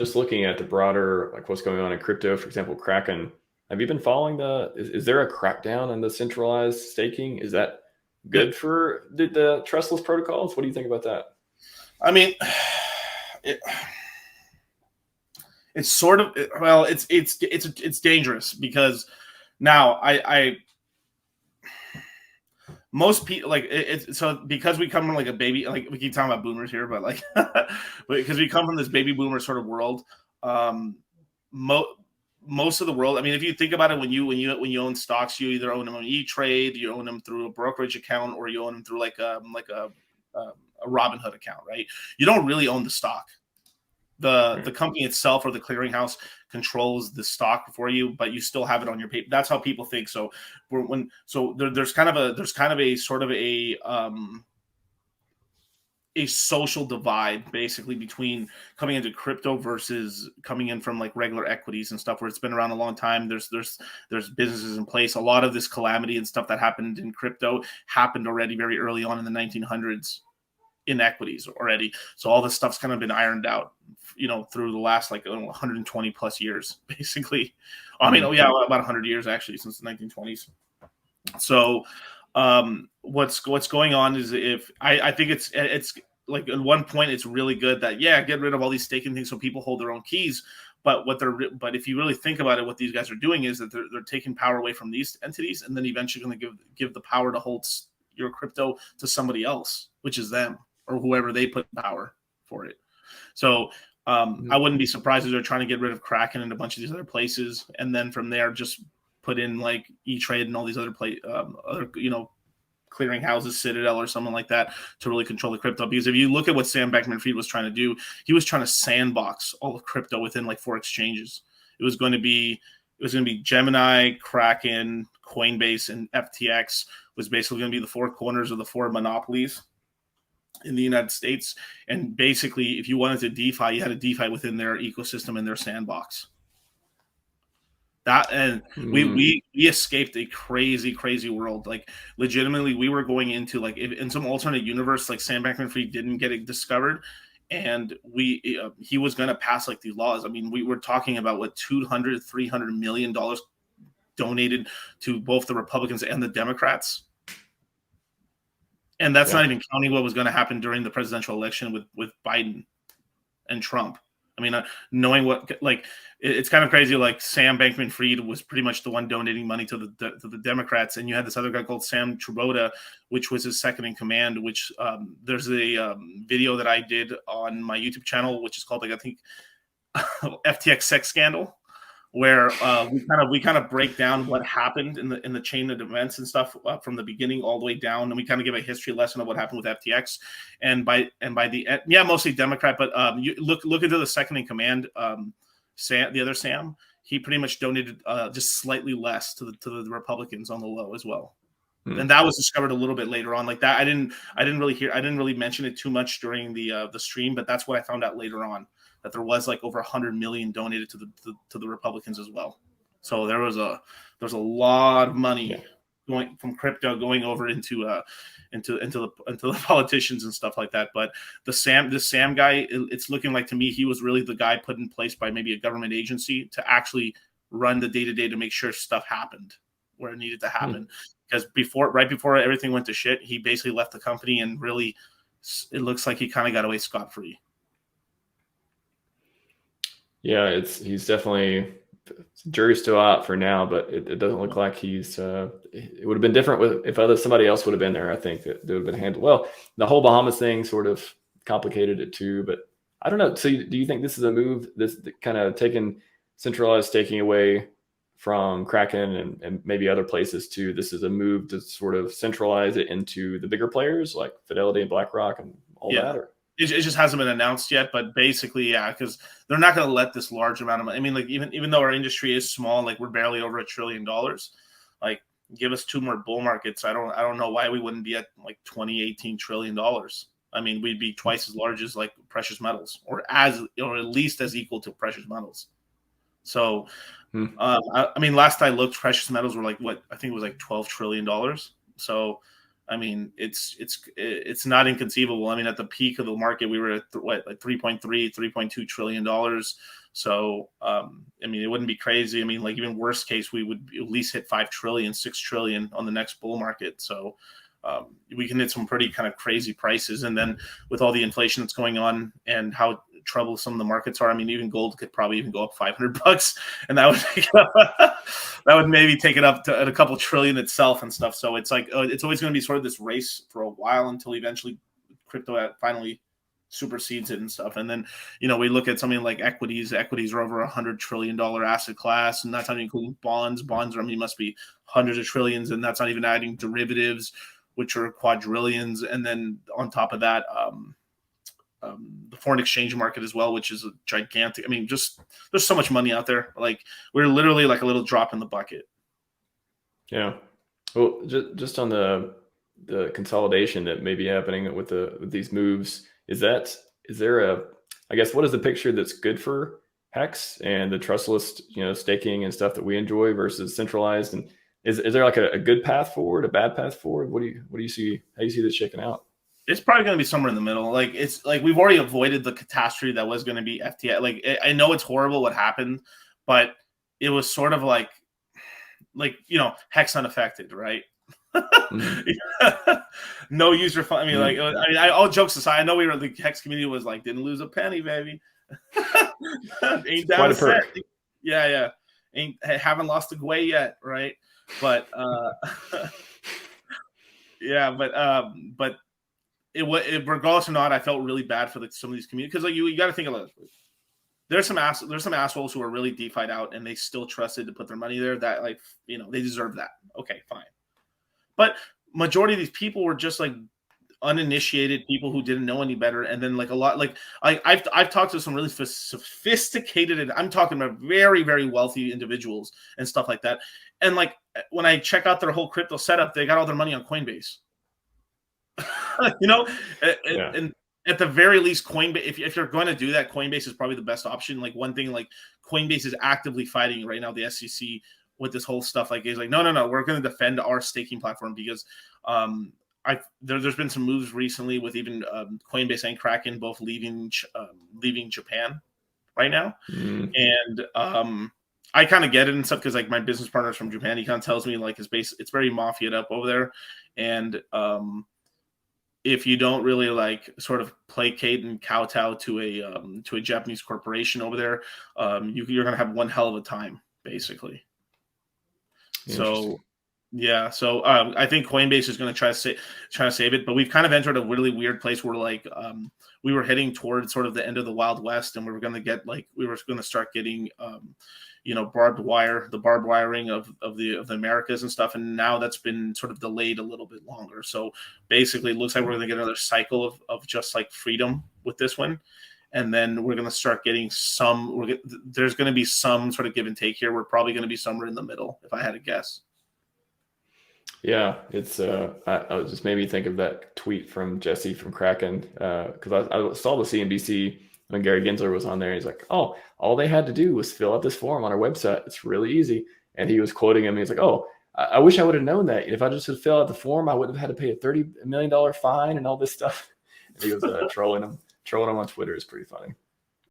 just looking at the broader, like what's going on in crypto, for example, Kraken. Have you been following is there a crackdown on the centralized staking? Is that good for the trustless protocols? What do you think about that? I mean, it's sort of, well, it's dangerous because now most people like it's so because we come from like a baby, like we keep talking about boomers here, but like because we come from this baby boomer sort of world. Most of the world, I mean, if you think about it, when you own stocks, you either own them on E-Trade, you own them through a brokerage account, or you own them through like a Robinhood account, right? You don't really own the stock. The company itself or the clearinghouse controls the stock for you, but you still have it on your paper. That's how people think. So there's kind of a sort of a social divide basically between coming into crypto versus coming in from like regular equities and stuff, where it's been around a long time. There's businesses in place. A lot of this calamity and stuff that happened in crypto happened already very early on in the 1900s in equities already. So all this stuff's kind of been ironed out, through the last 120 plus years, basically. I mean, about 100 years actually, since the 1920s. So what's going on is, if I think it's like at one point it's really good that get rid of all these staking things so people hold their own keys. But but if you really think about it, what these guys are doing is that they're taking power away from these entities, and then eventually going to give the power to hold your crypto to somebody else, which is them or whoever they put power for it. So I wouldn't be surprised if they're trying to get rid of Kraken and a bunch of these other places, and then from there just put in like E-Trade and all these other clearing houses, Citadel or something like that, to really control the crypto. Because if you look at what Sam Bankman-Fried was trying to do, he was trying to sandbox all of crypto within like 4 exchanges. It was going to be Gemini, Kraken, Coinbase, and FTX was basically going to be the 4 corners of the 4 monopolies in the United States. And basically, if you wanted to DeFi, you had a DeFi within their ecosystem and their sandbox. That, and we escaped a crazy world. Like legitimately, we were going into like in some alternate universe, like Sam Bankman-Fried didn't get it discovered, and he was going to pass like these laws. I mean, we were talking about what $200-300 million donated to both the Republicans and the Democrats. And that's not even counting what was going to happen during the presidential election with Biden and Trump. I mean, knowing what, like, it's kind of crazy. Like Sam Bankman-Fried was pretty much the one donating money to the Democrats, and you had this other guy called Sam Troboda, which was his second in command. Which there's a video that I did on my YouTube channel, which is called, like, I think FTX sex scandal, where we kind of break down what happened in the chain of events and stuff from the beginning all the way down, and we kind of give a history lesson of what happened with FTX, and by the end, mostly Democrat, but you look into the second in command, Sam, the other Sam, he pretty much donated just slightly less to the Republicans on the low as well. And that was discovered a little bit later on. Like that, I didn't really mention it too much during the stream, but that's what I found out later on, that there was like over 100 million donated to the Republicans as well. So there's a lot of money going from crypto going over into the politicians and stuff like that. But the Sam guy, it's looking like to me he was really the guy put in place by maybe a government agency to actually run the day-to-day to make sure stuff happened where it needed to happen. Because right before everything went to shit, he basically left the company, and really it looks like he kind of got away scot-free. Yeah, he's definitely, jury's still out for now, but it doesn't look like he's. It would have been different if somebody else would have been there. I think that would have been handled well. The whole Bahamas thing sort of complicated it too, but I don't know. So do you think this is a move, this kind of taking centralized staking away from Kraken and maybe other places too? This is a move to sort of centralize it into the bigger players like Fidelity and BlackRock and all that, or? It just hasn't been announced yet, but basically, because they're not going to let this large amount of money. I mean, like even though our industry is small, like we're barely over $1 trillion. Like, give us 2 more bull markets. I don't know why we wouldn't be at like $18 trillion. I mean, we'd be twice as large as like precious metals, or at least as equal to precious metals. So, I mean, last I looked, precious metals were like what I think it was like $12 trillion. So, I mean, it's not inconceivable. I mean, at the peak of the market, we were at like 3.2 trillion dollars. So, I mean, it wouldn't be crazy. I mean, like even worst case, we would at least hit 5 trillion, 6 trillion on the next bull market. So, we can hit some pretty kind of crazy prices. And then with all the inflation that's going on and how troublesome the markets are, I mean, even gold could probably even go up $500, and that would maybe take it up to a couple trillion itself and stuff. So it's like it's always going to be sort of this race for a while until eventually crypto finally supersedes it and stuff. And then, you know, we look at something like equities. Equities are over $100 trillion asset class, and that's not including bonds. Bonds, I mean, must be hundreds of trillions, and that's not even adding derivatives, which are quadrillions. And then on top of that, the foreign exchange market as well, which is a gigantic. I mean, just there's so much money out there. Like we're literally like a little drop in the bucket. Yeah. Well, just on the consolidation that may be happening with these moves, is there I guess, what is the picture that's good for HEX and the trustless, you know, staking and stuff that we enjoy versus centralized? And is there like a good path forward, a bad path forward? What do you see? How do you see this shaking out? It's probably going to be somewhere in the middle. Like it's like we've already avoided the catastrophe that was going to be FTX. Like I know it's horrible what happened, but it was sort of like you know, HEX unaffected, right? Mm-hmm. No user fund. I mean, like all jokes aside, I know the HEX community was like didn't lose a penny, baby. Ain't down a cent. Yeah. Haven't lost a gway yet, right? But yeah, but it regardless or not, I felt really bad for some of these communities, because like you got to think about it. There's some assholes who are really DeFi'd out and they still trusted to put their money there. That, like, you know, they deserve that. Okay, fine. But majority of these people were just like uninitiated people who didn't know any better. And then like a lot, like I've talked to some really sophisticated, and I'm talking about very, very wealthy individuals and stuff like that. And like when I check out their whole crypto setup, they got all their money on Coinbase. You know, and at the very least, Coinbase, if you're going to do that, Coinbase is probably the best option. Like one thing, like Coinbase is actively fighting right now, the SEC, with this whole stuff. Like, is like, no, we're going to defend our staking platform, because there's been some moves recently with even Coinbase and Kraken both leaving Japan right now. And I kind of get it and stuff, because like my business partner's from Japan. He kind of tells me like it's very mafia'd up over there. And if you don't really like sort of placate and kowtow to a Japanese corporation over there, you're going to have one hell of a time, basically. So yeah, so I think Coinbase is going to try to save it, but we've kind of entered a really weird place where like we were heading towards sort of the end of the Wild West, and we were going to start getting you know, barbed wiring of the Americas and stuff, and now that's been sort of delayed a little bit longer. So basically, it looks like we're going to get another cycle of just like freedom with this one, and then we're going to start getting there's going to be some sort of give and take here. We're probably going to be somewhere in the middle, if I had to guess. Yeah, it's I just made me think of that tweet from Jesse from Kraken, because I saw the CNBC when Gary Gensler was on there. He's like, oh, all they had to do was fill out this form on our website. It's really easy. And he was quoting him. He's like, oh, I wish I would have known that. If I just had filled out the form, I wouldn't have had to pay a $30 million fine and all this stuff. And he was trolling him on Twitter. It's pretty funny.